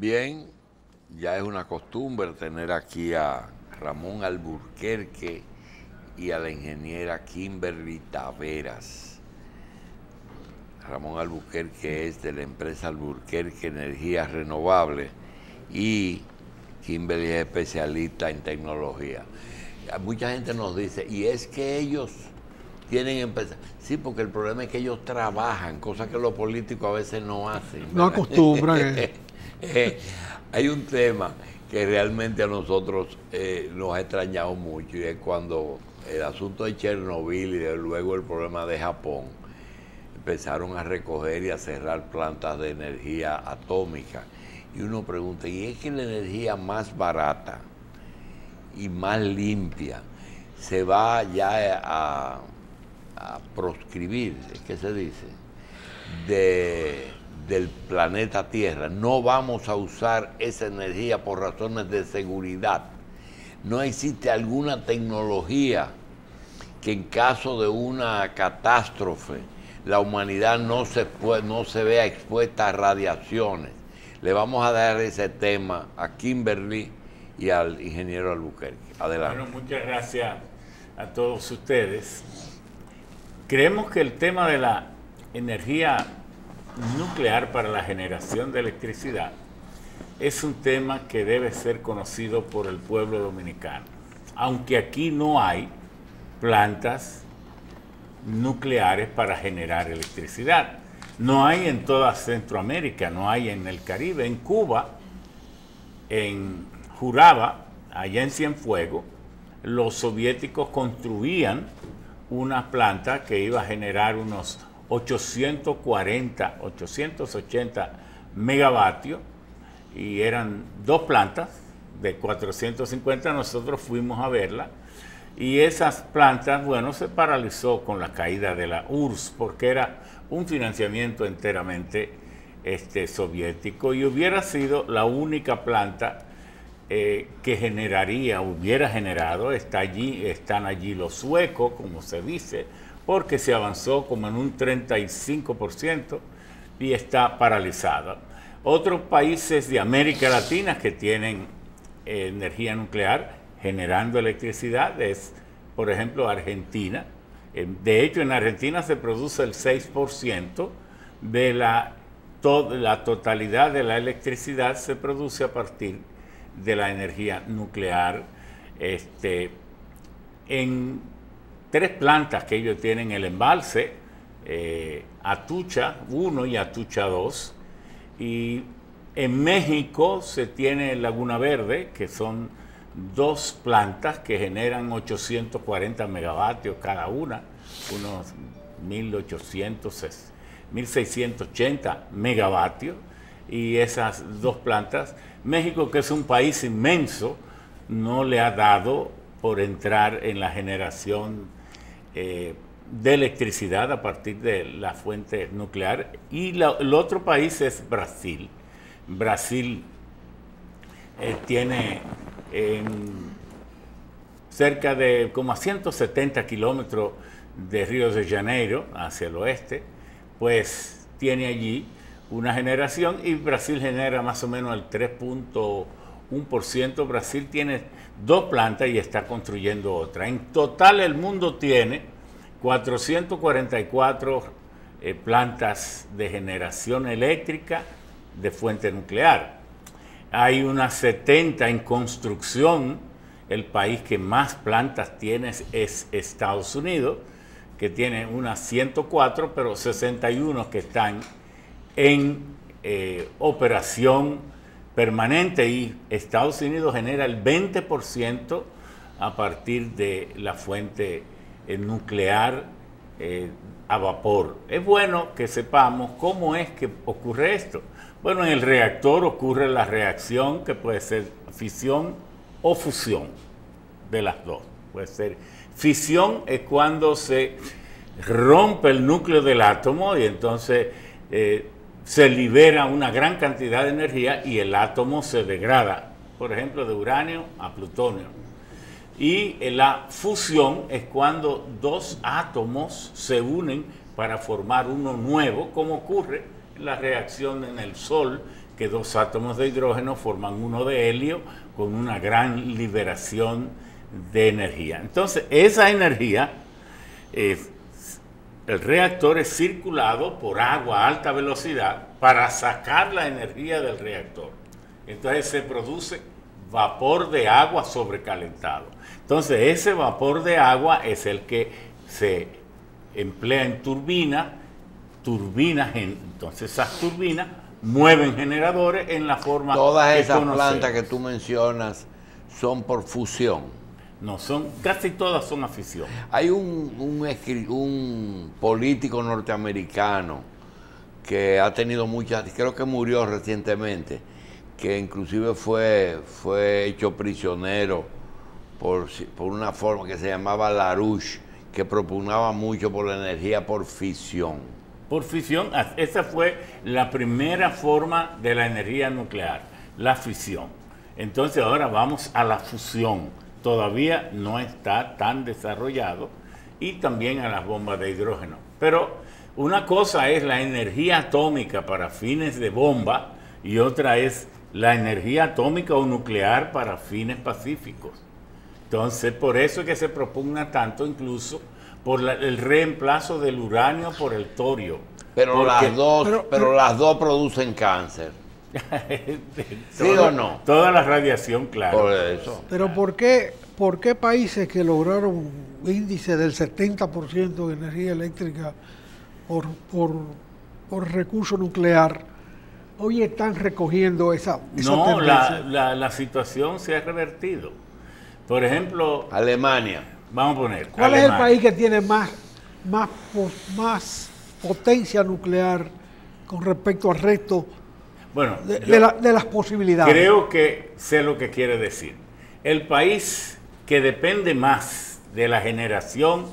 Bien, ya es una costumbre tener aquí a Ramón Alburquerque y a la ingeniera Kimberly Taveras. Ramón Alburquerque es de la empresa Alburquerque Energías Renovables y Kimberly es especialista en tecnología. Mucha gente nos dice, y es que ellos tienen empresas. Sí, porque el problema es que ellos trabajan, cosa que los políticos a veces no hacen, ¿verdad? No acostumbran. Hay un tema que realmente a nosotros nos ha extrañado mucho, y es cuando el asunto de Chernobyl y luego el problema de Japón empezaron a recoger y a cerrar plantas de energía atómica. Y uno pregunta, ¿y es que la energía más barata y más limpia se va ya a proscribir, ¿qué se dice?, del planeta Tierra? No vamos a usar esa energía por razones de seguridad. No existe alguna tecnología que en caso de una catástrofe la humanidad no se vea expuesta a radiaciones. Le vamos a dar ese tema a Kimberly y al ingeniero Alburquerque. Adelante. Bueno, muchas gracias a todos ustedes. Creemos que el tema de la energía nuclear para la generación de electricidad es un tema que debe ser conocido por el pueblo dominicano. Aunque aquí no hay plantas nucleares para generar electricidad. No hay en toda Centroamérica, no hay en el Caribe. En Cuba, en Juraba, allá en Cienfuegos, los soviéticos construían una planta que iba a generar unos 880 megavatios, y eran dos plantas de 450. Nosotros fuimos a verla, y esas plantas, bueno, se paralizó con la caída de la URSS, porque era un financiamiento enteramente soviético, y hubiera sido la única planta que hubiera generado. Están allí los suecos, como se dice, porque se avanzó como en un 35% y está paralizada. Otros países de América Latina que tienen energía nuclear generando electricidad es, por ejemplo, Argentina. De hecho, en Argentina se produce el 6% de la totalidad de la electricidad se produce a partir de la energía nuclear. En 3 plantas que ellos tienen el embalse, Atucha 1 y Atucha 2, y en México se tiene Laguna Verde, que son 2 plantas que generan 840 megavatios cada una, unos 1680 megavatios, y esas 2 plantas, México, que es un país inmenso, no le ha dado por entrar en la generación de electricidad a partir de la fuente nuclear. Y el otro país es Brasil. Brasil tiene cerca de como a 170 kilómetros de Río de Janeiro hacia el oeste, pues tiene allí una generación, y Brasil genera más o menos el 3.1%. Brasil tiene 2 plantas y está construyendo otra. En total el mundo tiene 444 plantas de generación eléctrica de fuente nuclear. Hay unas 70 en construcción. El país que más plantas tiene es Estados Unidos, que tiene unas 104, pero 61 que están en operación permanente, y Estados Unidos genera el 20% a partir de la fuente nuclear a vapor. Es bueno que sepamos cómo es que ocurre esto. Bueno, en el reactor ocurre la reacción que puede ser fisión o fusión, de las dos. Puede ser fisión, es cuando se rompe el núcleo del átomo, y entonces se libera una gran cantidad de energía y el átomo se degrada, por ejemplo, de uranio a plutonio. Y la fusión es cuando 2 átomos se unen para formar uno nuevo, como ocurre en la reacción en el Sol, que 2 átomos de hidrógeno forman uno de helio con una gran liberación de energía. Entonces, esa energía, el reactor es circulado por agua a alta velocidad para sacar la energía del reactor. Entonces se produce vapor de agua sobrecalentado. Entonces ese vapor de agua es el que se emplea en turbinas, entonces esas turbinas mueven generadores en la forma Todas que esas conocemos. plantas que tú mencionas son por fusión. No, casi todas son a fisión. Hay un político norteamericano que ha tenido muchas, creo que murió recientemente, que inclusive fue hecho prisionero por una forma que se llamaba LaRouche, que propugnaba mucho por la energía por fisión. Por fisión, esa fue la primera forma de la energía nuclear, la fisión. Entonces ahora vamos a la fusión. Todavía no está tan desarrollado, y también a las bombas de hidrógeno. Pero una cosa es la energía atómica para fines de bomba y otra es la energía atómica o nuclear para fines pacíficos. Entonces, por eso es que se propugna tanto incluso por el reemplazo del uranio por el torio. Pero las dos producen cáncer. ¿Sí o no? Toda la radiación, claro. Por eso. Pero ¿por qué países que lograron un índice del 70% de energía eléctrica por recurso nuclear hoy están recogiendo esa No, tendencia? la situación se ha revertido. Por ejemplo, Alemania. vamos a poner. ¿Cuál Alemania. es el país que tiene más potencia nuclear con respecto al resto Bueno, de las posibilidades? creo que sé lo que quiere decir. El país que depende más de la generación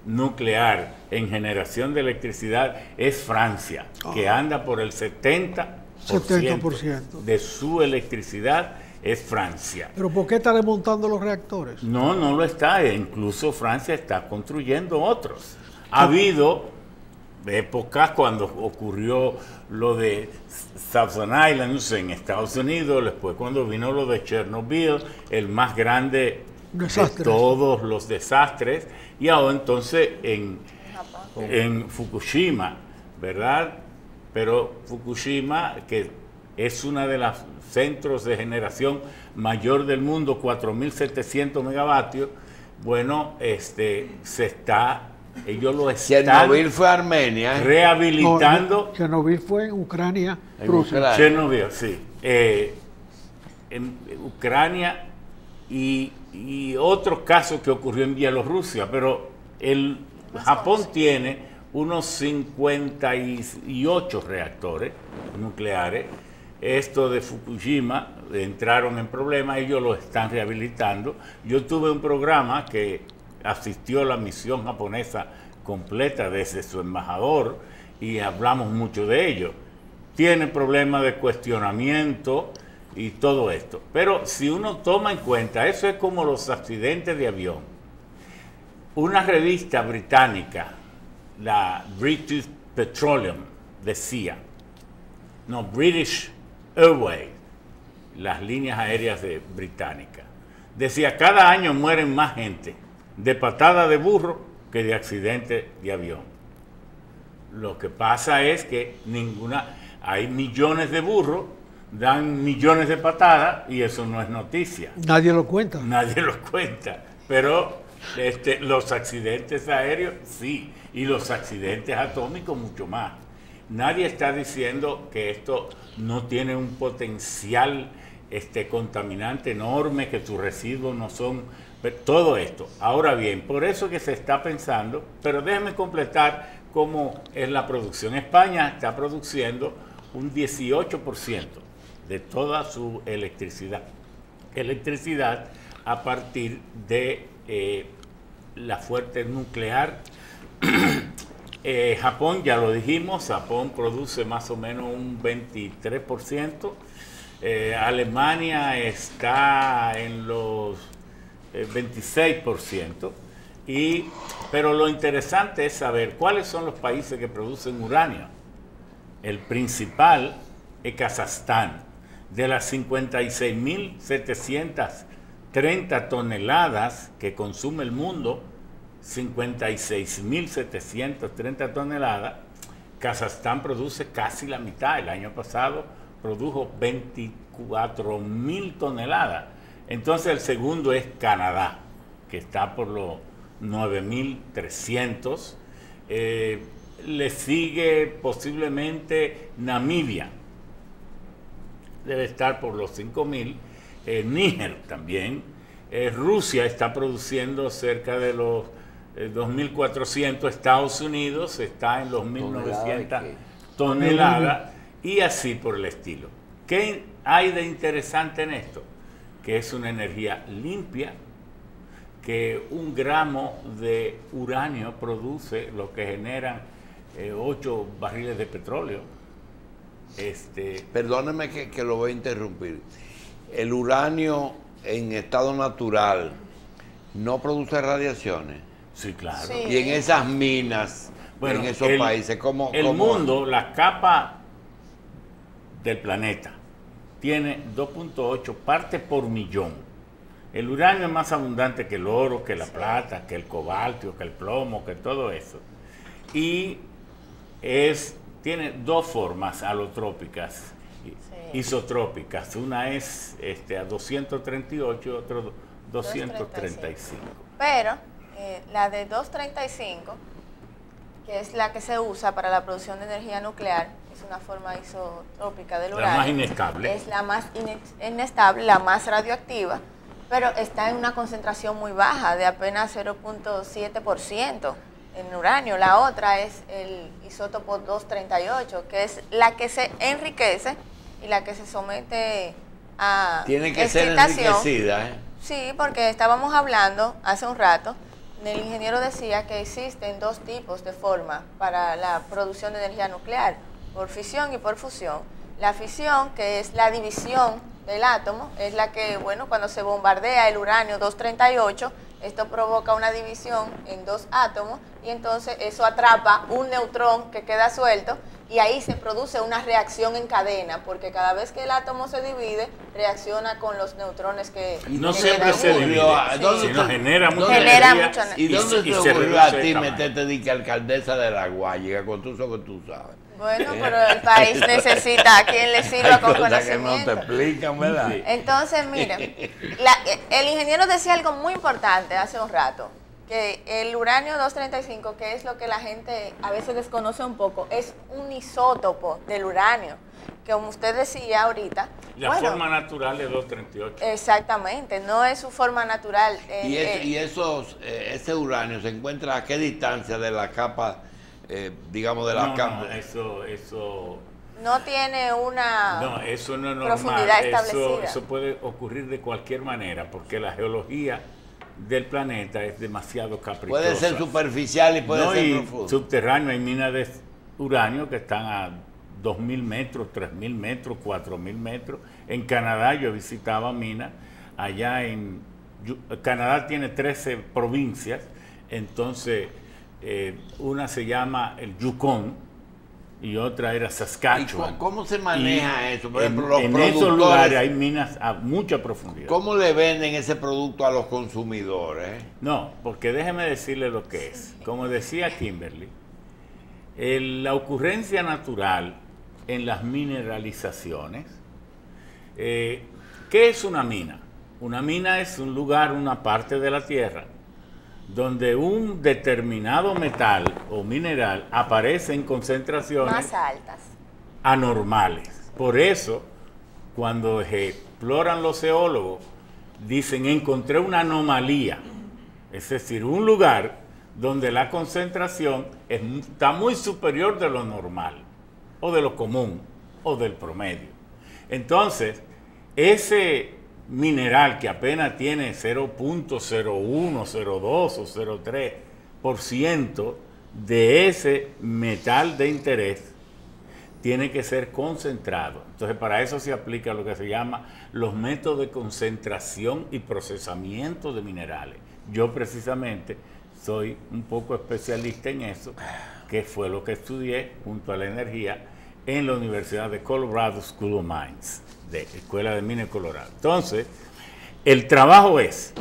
nuclear en generación de electricidad es Francia, que anda por el 70% de su electricidad es Francia. ¿Pero por qué está desmontando los reactores? No lo está. Incluso Francia está construyendo otros. Ha habido épocas cuando ocurrió lo de Thousand Islands en Estados Unidos, después cuando vino lo de Chernobyl, el más grande Desastres. de todos los desastres, y ahora entonces en Fukushima, ¿verdad? Pero Fukushima, que es una de las centros de generación mayor del mundo, 4.700 megavatios, bueno, ellos lo están Chernobyl fue Armenia. rehabilitando. No, Chernobyl fue en Ucrania, En Rusia. Ucrania. Chernobyl, sí. En Ucrania y otro caso que ocurrió en Bielorrusia, pero Japón tiene unos 58 reactores nucleares. Esto de Fukushima entraron en problemas, ellos lo están rehabilitando. Yo tuve un programa que asistió la misión japonesa completa desde su embajador y hablamos mucho de ello. Tiene problemas de cuestionamiento y todo esto. Pero si uno toma en cuenta, eso es como los accidentes de avión. Una revista británica, la British Petroleum, decía, British Airways, las líneas aéreas británicas, decía, cada año mueren más gente de patada de burro que de accidente de avión. Lo que pasa es que hay millones de burros, dan millones de patadas y eso no es noticia. Nadie lo cuenta. Nadie lo cuenta, pero los accidentes aéreos sí, y los accidentes atómicos mucho más. Nadie está diciendo que esto no tiene un potencial contaminante enorme, que sus residuos no son, todo esto. Ahora bien, por eso que se está pensando, pero déjenme completar cómo es la producción. España está produciendo un 18% de toda su electricidad a partir de la fuente nuclear. Japón, ya lo dijimos, Japón produce más o menos un 23%. Alemania está en los 26%. Pero lo interesante es saber cuáles son los países que producen uranio. El principal es Kazajstán. De las 56.730 toneladas que consume el mundo, 56.730 toneladas, Kazajstán produce casi la mitad. El año pasado produjo 24.000 toneladas. Entonces el segundo es Canadá, que está por los 9.300. Le sigue posiblemente Namibia, debe estar por los 5.000. Níger también. Rusia está produciendo cerca de los 2.400. Estados Unidos está en los 1.900 toneladas y así por el estilo. ¿Qué hay de interesante en esto? Que es una energía limpia, que 1 gramo de uranio produce lo que generan 8 barriles de petróleo. Perdóneme que lo voy a interrumpir. El uranio en estado natural no produce radiaciones. Sí, claro. Sí. Y en esas minas, Bueno, en esos países, ¿cómo? El mundo, la capa del planeta, tiene 2.8 partes por millón. El uranio es más abundante que el oro, que la plata, que el cobalto, que el plomo, que todo eso. Y tiene 2 formas alotrópicas, isotrópicas. Una es a 238 y otra 235. Pero la de 235, que es la que se usa para la producción de energía nuclear, es una forma isotrópica del uranio. La más inestable. Es la más inestable, la más radioactiva, pero está en una concentración muy baja, de apenas 0.7% en uranio. La otra es el isótopo 238, que es la que se enriquece y la que se somete a Tiene que ser excitación. enriquecida, ¿eh? Sí, porque estábamos hablando hace un rato, el ingeniero decía que existen 2 tipos de forma para la producción de energía nuclear, por fisión y por fusión. La fisión, que es la división del átomo, es la que, bueno, cuando se bombardea el uranio 238, esto provoca una división en 2 átomos y entonces eso atrapa un neutrón que queda suelto y ahí se produce una reacción en cadena, porque cada vez que el átomo se divide, reacciona con los neutrones que No que siempre quedan se juntos. divide, ¿Dónde sino te- genera mucha Genera energía mucha ¿Y dónde te se ocurrió a reduce ti de tamaño. meterte de que alcaldesa de La Guayiga con todo eso que tú sabes? Bueno, pero el país necesita a quien le sirva Hay con cosas que no te conocimiento. explican, ¿verdad? Sí. Entonces, miren, el ingeniero decía algo muy importante hace un rato, que el uranio 235, que es lo que la gente a veces desconoce un poco, es un isótopo del uranio, que como usted decía ahorita, La bueno, forma natural es 238. exactamente, no es su forma natural. Ese uranio se encuentra a qué distancia de la capa, digamos, de la No, capa. eso no tiene una no es normal. profundidad establecida. Eso puede ocurrir de cualquier manera, porque la geología del planeta es demasiado caprichosa. Puede ser superficial y puede No, ser y profundo. subterráneo, hay minas de uranio que están a 2.000 metros, 3.000 metros, 4.000 metros. En Canadá yo visitaba minas, allá en Canadá tiene 13 provincias, entonces una se llama el Yukon y otra era ¿Y Saskatchewan. cómo se maneja Y eso? Por ejemplo, los en esos productores, lugares hay minas a mucha profundidad. ¿cómo le venden ese producto a los consumidores? No, porque déjeme decirle lo que es. Como decía Kimberly, la ocurrencia natural en las mineralizaciones. ¿Qué es una mina? Una mina es un lugar, una parte de la tierra, donde un determinado metal o mineral aparece en concentraciones más altas. anormales. Por eso, cuando exploran los geólogos, dicen, encontré una anomalía. Es decir, un lugar donde la concentración está muy superior de lo normal, o de lo común, o del promedio. Entonces, ese mineral que apenas tiene 0.01, 0.2 o 0.3% de ese metal de interés, tiene que ser concentrado. Entonces, para eso se aplica lo que se llama los métodos de concentración y procesamiento de minerales. Yo precisamente soy un poco especialista en eso, que fue lo que estudié junto a la energía en la Universidad de Colorado School of Mines, de Escuela de Minas de Colorado. Entonces, el trabajo es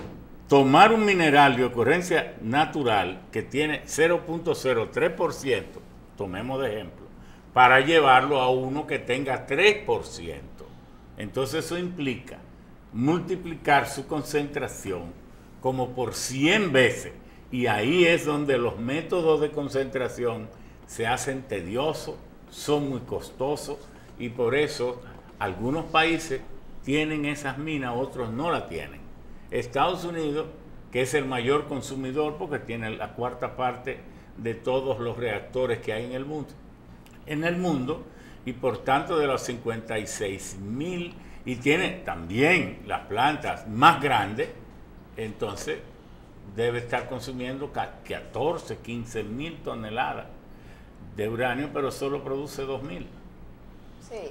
tomar un mineral de ocurrencia natural que tiene 0.03%, tomemos de ejemplo, para llevarlo a uno que tenga 3%. Entonces eso implica multiplicar su concentración como por 100 veces. Y ahí es donde los métodos de concentración se hacen tediosos, son muy costosos, y por eso algunos países tienen esas minas, otros no la tienen. Estados Unidos, que es el mayor consumidor porque tiene la cuarta parte de todos los reactores que hay en el mundo, y por tanto de los 56.000, y tiene también las plantas más grandes, entonces debe estar consumiendo 14, 15.000 toneladas de uranio, pero solo produce 2.000. Sí.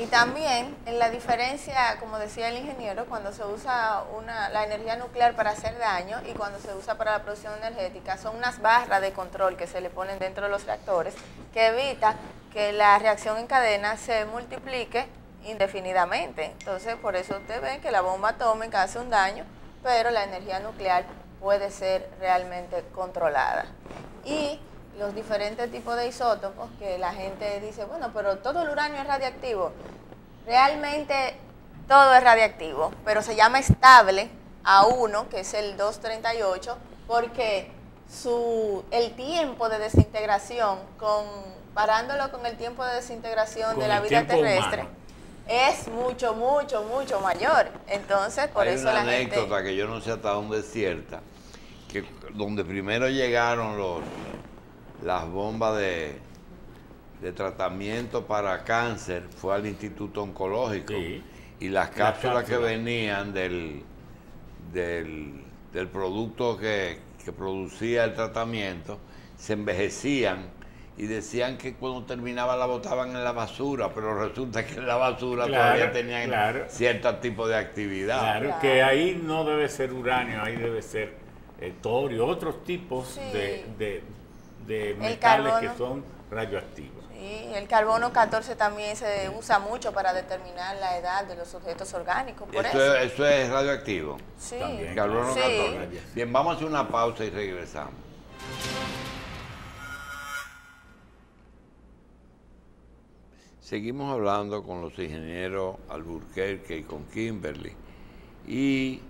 Y también en la diferencia, como decía el ingeniero, cuando se usa la energía nuclear para hacer daño y cuando se usa para la producción energética, son unas barras de control que se le ponen dentro de los reactores que evita que la reacción en cadena se multiplique indefinidamente. Entonces, por eso usted ve que la bomba atómica hace un daño, pero la energía nuclear puede ser realmente controlada. Y los diferentes tipos de isótopos que la gente dice, bueno, pero todo el uranio es radiactivo. Realmente todo es radiactivo, pero se llama estable a uno, que es el 238, porque el tiempo de desintegración, comparándolo con el tiempo de desintegración de la vida terrestre, es mucho, mucho, mucho mayor. Entonces, por eso la gente... Hay una anécdota que yo no sé hasta dónde es cierta, que donde primero llegaron las bombas de tratamiento para cáncer fue al Instituto Oncológico, sí, y las cápsulas que venían del producto que producía el tratamiento se envejecían y decían que cuando terminaba la botaban en la basura, pero resulta que en la basura todavía tenían cierto tipo de actividad. Claro, que ahí no debe ser uranio, ahí debe ser torio, otros tipos de metales que son radioactivos. Sí, el carbono 14 también se usa mucho para determinar la edad de los objetos orgánicos. Eso es radioactivo. Sí. También. Carbono 14. Bien, vamos a hacer una pausa y regresamos. Seguimos hablando con los ingenieros Alburquerque y con Kimberly, y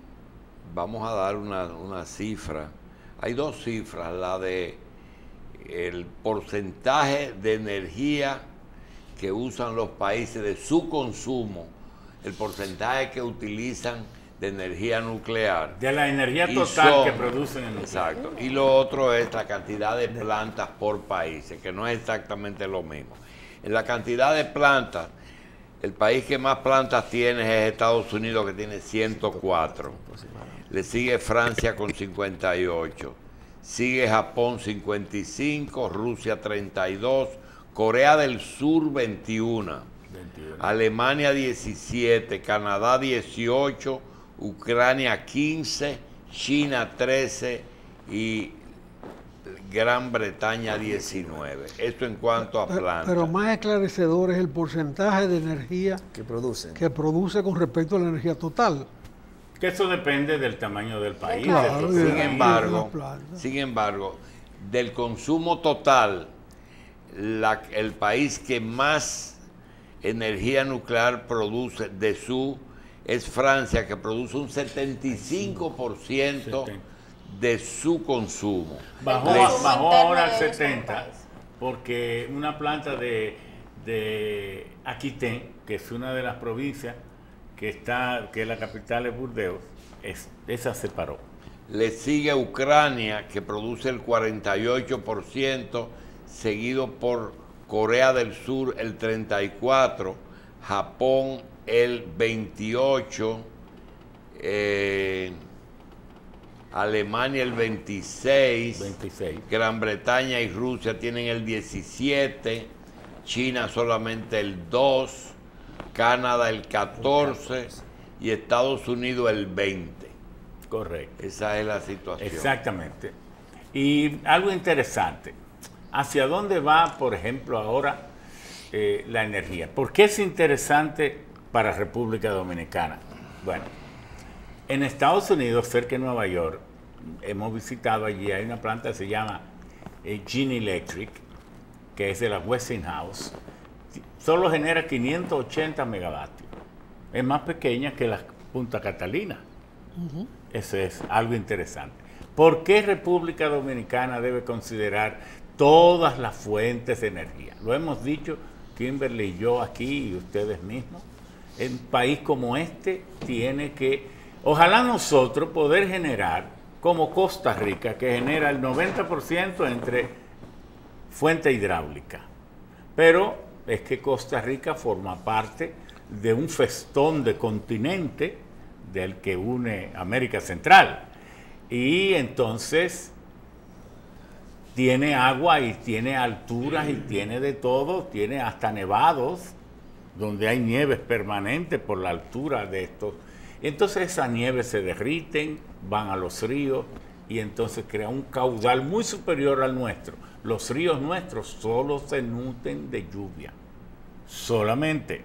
vamos a dar una cifra. Hay dos cifras, la de el porcentaje de energía que usan los países de su consumo, el porcentaje que utilizan de energía nuclear. De la energía total que producen en nuclear. Exacto. Y lo otro es la cantidad de plantas por países, que no es exactamente lo mismo. En la cantidad de plantas, el país que más plantas tiene es Estados Unidos, que tiene 104. Le sigue Francia con 58. Sigue Japón 55, Rusia 32, Corea del Sur 21, Alemania 17, Canadá 18, Ucrania 15, China 13 y Gran Bretaña 19. Esto en cuanto a plantas. Pero más esclarecedor es el porcentaje de energía que produce con respecto a la energía total. Que eso depende del tamaño del país. Claro, sin embargo, del consumo total, el país que más energía nuclear produce es Francia, que produce un 75% de su consumo. Bajó ahora al 70%, porque una planta de Aquitaine, que es una de las provincias que la capital es Burdeos, esa se paró. Le sigue Ucrania, que produce el 48%, seguido por Corea del Sur el 34%, Japón el 28%, Alemania el 26%, Gran Bretaña y Rusia tienen el 17%, China solamente el 2%, Canadá el 14% y Estados Unidos el 20%. Correcto. Esa es la situación. Exactamente. Y algo interesante, ¿hacia dónde va, por ejemplo, ahora la energía. ¿Por qué es interesante para República Dominicana? Bueno, en Estados Unidos, cerca de Nueva York, hemos visitado allí, hay una planta que se llama Genie Electric, que es de la Westinghouse, solo genera 580 megavatios. Es más pequeña que la Punta Catalina. Eso es algo interesante. ¿Por qué República Dominicana debe considerar todas las fuentes de energía? Lo hemos dicho Kimberly y yo aquí y ustedes mismos. Un país como este tiene que, ojalá nosotros poder generar, como Costa Rica, que genera el 90% entre fuente hidráulica. Pero es que Costa Rica forma parte de un festón de continente del que une América Central. Y entonces tiene agua y tiene alturas y tiene de todo, tiene hasta nevados, donde hay nieves permanentes por la altura de estos. Entonces esas nieves se derriten, van a los ríos y entonces crea un caudal muy superior al nuestro. Los ríos nuestros solo se nutren de lluvia, solamente.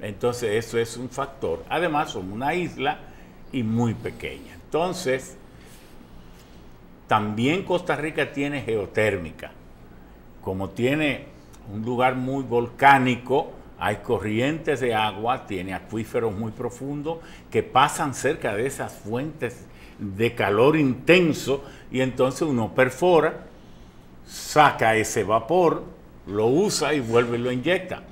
Entonces eso es un factor. Además somos una isla y muy pequeña. Entonces, también Costa Rica tiene geotérmica. Como tiene un lugar muy volcánico, hay corrientes de agua, tiene acuíferos muy profundos que pasan cerca de esas fuentes de calor intenso y entonces uno perfora, saca ese vapor, lo usa y vuelve y lo inyecta.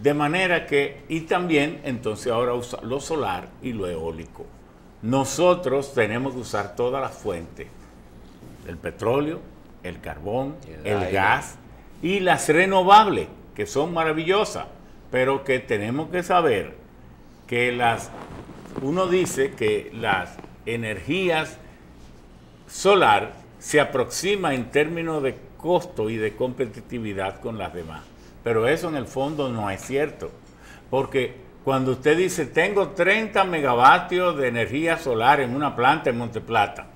De manera que, y también entonces ahora usa lo solar y lo eólico. Nosotros tenemos que usar todas las fuentes, el petróleo, el carbón, el gas y las renovables, que son maravillosas, pero que tenemos que saber que uno dice que las energías solar se aproxima en términos de costo y de competitividad con las demás. Pero eso en el fondo no es cierto, porque cuando usted dice tengo 30 megavatios de energía solar en una planta en Monteplata,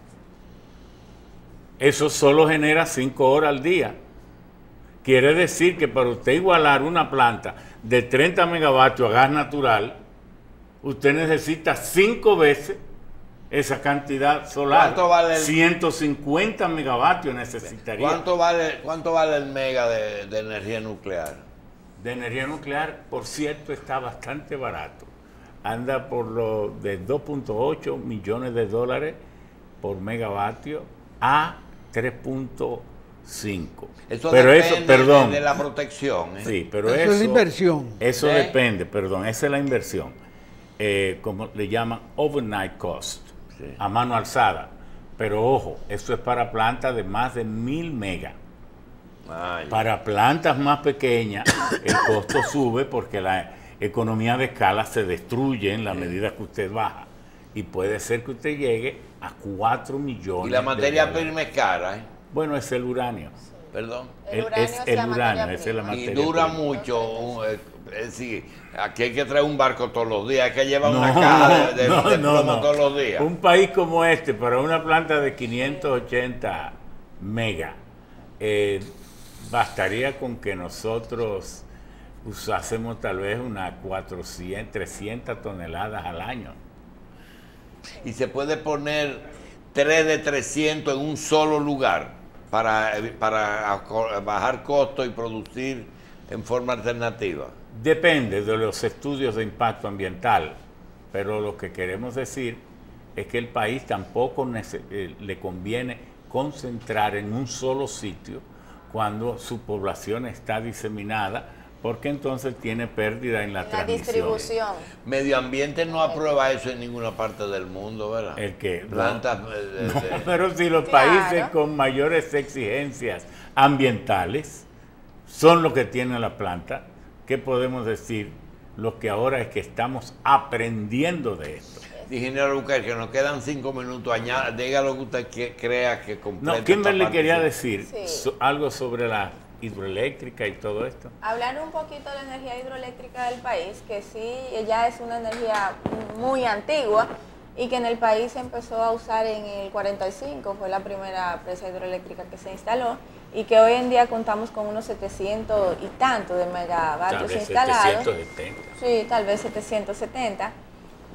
eso solo genera 5 horas al día. Quiere decir que para usted igualar una planta de 30 megavatios a gas natural, usted necesita 5 veces esa cantidad solar. ¿Cuánto vale 150 megavatios necesitaría. ¿Cuánto vale el mega de energía nuclear? De energía nuclear, por cierto, está bastante barato. Anda por lo de 2.8 millones de dólares por megavatio a 3.5. Eso pero depende eso, perdón, de la protección. Sí, pero eso es la inversión. Eso depende, perdón, esa es la inversión. Como le llaman overnight cost, a mano alzada. Pero ojo, eso es para plantas de más de 1000 megas. Para plantas más pequeñas, el costo sube porque la economía de escala se destruye en la medida que usted baja. Y puede ser que usted llegue a 4 millones. Y la materia prima es cara, ¿eh? Bueno, es el uranio. Perdón. El uranio Es el uranio, esa es la Y materia dura prima. mucho. Es decir, aquí hay que traer un barco todos los días, hay que llevar una caja de plomo todos los días. Un país como este, para una planta de 580 megas, bastaría con que nosotros usásemos tal vez unas 400, 300 toneladas al año. Y se puede poner 3 de 300 en un solo lugar para bajar costos y producir en forma alternativa. Depende de los estudios de impacto ambiental, pero lo que queremos decir es que el país tampoco le conviene concentrar en un solo sitio cuando su población está diseminada, porque entonces tiene pérdida en la transmisión. Distribución. Medio Ambiente no aprueba eso en ninguna parte del mundo, ¿verdad? ¿El qué? Plantas No, pero si los países con mayores exigencias ambientales son los que tienen la planta, ¿qué podemos decir? Lo que ahora es que estamos aprendiendo de esto. Ingeniero Bucar, que nos quedan 5 minutos, diga lo que usted crea que completa. No, Kimberly quería decir Sí. algo sobre la hidroeléctrica y todo esto. Hablar un poquito de la energía hidroeléctrica del país, que sí, ya es una energía muy antigua y que en el país se empezó a usar en el 45, fue la primera presa hidroeléctrica que se instaló, y que hoy en día contamos con unos 700 y tanto de megavatios Tal vez instalados. 770. Sí, tal vez 770.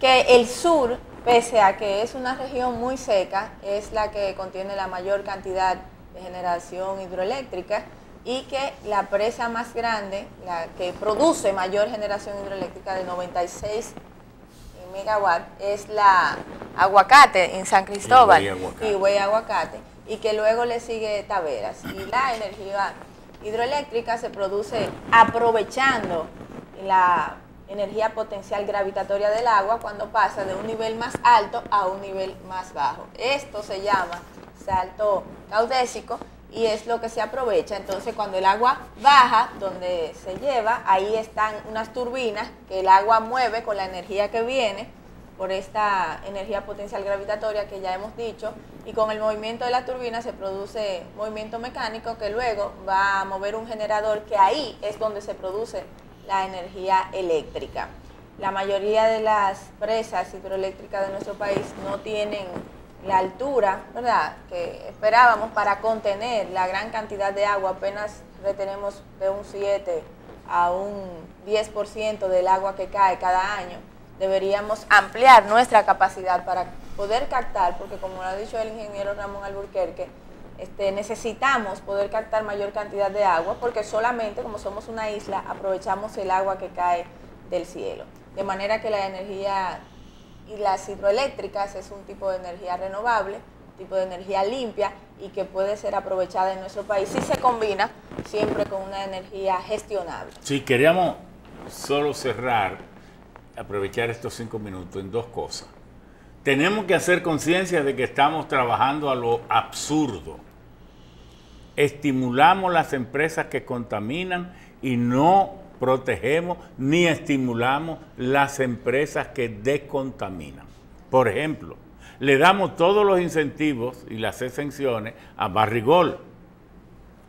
Que el sur, pese a que es una región muy seca, es la que contiene la mayor cantidad de generación hidroeléctrica y que la presa más grande, la que produce mayor generación hidroeléctrica de 96 megawatts, es la Aguacate en San Cristóbal, Higüey Aguacate, y que luego le sigue Taveras. Y la energía hidroeléctrica se produce aprovechando la energía potencial gravitatoria del agua cuando pasa de un nivel más alto a un nivel más bajo. Esto se llama salto caudésico y es lo que se aprovecha. Entonces, cuando el agua baja, donde se lleva, ahí están unas turbinas que el agua mueve con la energía que viene por esta energía potencial gravitatoria que ya hemos dicho, y con el movimiento de la turbina se produce movimiento mecánico que luego va a mover un generador, que ahí es donde se produce la energía eléctrica. La mayoría de las presas hidroeléctricas de nuestro país no tienen la altura, ¿verdad?, que esperábamos para contener la gran cantidad de agua. Apenas retenemos de un 7 a un 10% del agua que cae cada año. Deberíamos ampliar nuestra capacidad para poder captar, porque como lo ha dicho el ingeniero Ramón Alburquerque, necesitamos poder captar mayor cantidad de agua, porque solamente como somos una isla aprovechamos el agua que cae del cielo. De manera que la energía y las hidroeléctricas es un tipo de energía renovable, un tipo de energía limpia y que puede ser aprovechada en nuestro país si se combina siempre con una energía gestionable. Si queríamos solo cerrar, aprovechar estos 5 minutos en dos cosas. Tenemos que hacer conciencia de que estamos trabajando a lo absurdo. Estimulamos las empresas que contaminan y no protegemos ni estimulamos las empresas que descontaminan. Por ejemplo, le damos todos los incentivos y las exenciones a Barrigol,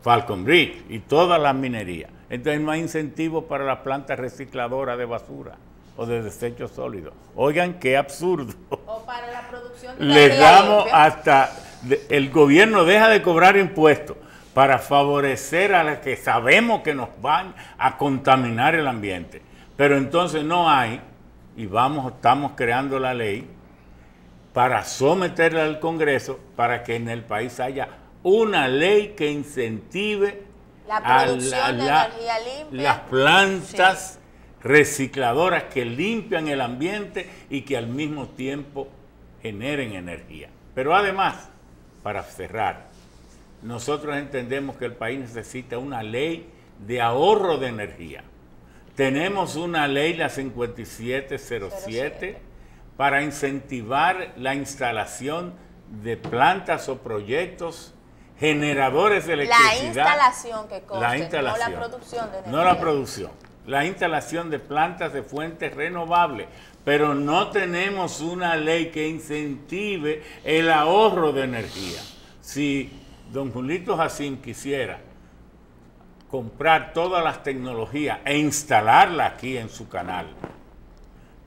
Falcon Ridge y todas las minerías. Entonces no hay incentivos para las plantas recicladoras de basura o de desechos sólidos. Oigan, qué absurdo. O para la producción de Les energía damos limpia. hasta, el gobierno deja de cobrar impuestos para favorecer a las que sabemos que nos van a contaminar el ambiente. Pero entonces no hay, y estamos creando la ley para someterla al Congreso para que en el país haya una ley que incentive La producción de energía limpia. las plantas recicladoras que limpian el ambiente y que al mismo tiempo generen energía. Pero además, para cerrar, nosotros entendemos que el país necesita una ley de ahorro de energía. Tenemos una ley, la 5707, para incentivar la instalación de plantas o proyectos generadores de electricidad. La instalación que conste, La instalación, no la producción de energía. no la producción. La instalación de plantas de fuentes renovables, pero no tenemos una ley que incentive el ahorro de energía. Si don Julito Jacín quisiera comprar todas las tecnologías e instalarlas aquí en su canal,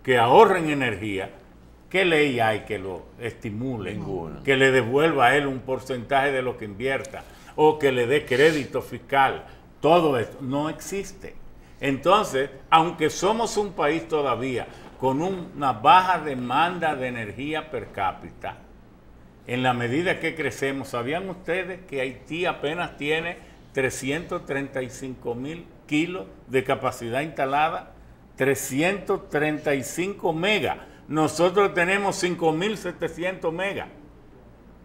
que ahorren energía, ¿qué ley hay que lo estimule? Ninguna. Que le devuelva a él un porcentaje de lo que invierta o que le dé crédito fiscal. Todo esto no existe. Entonces, aunque somos un país todavía con una baja demanda de energía per cápita, en la medida que crecemos, ¿sabían ustedes que Haití apenas tiene 335.000 kilos de capacidad instalada? 335 megas. Nosotros tenemos 5.700 megas.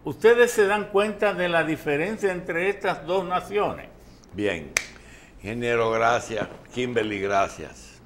¿Ustedes se dan cuenta de la diferencia entre estas dos naciones? Bien. Ingeniero, gracias. Kimberly, gracias.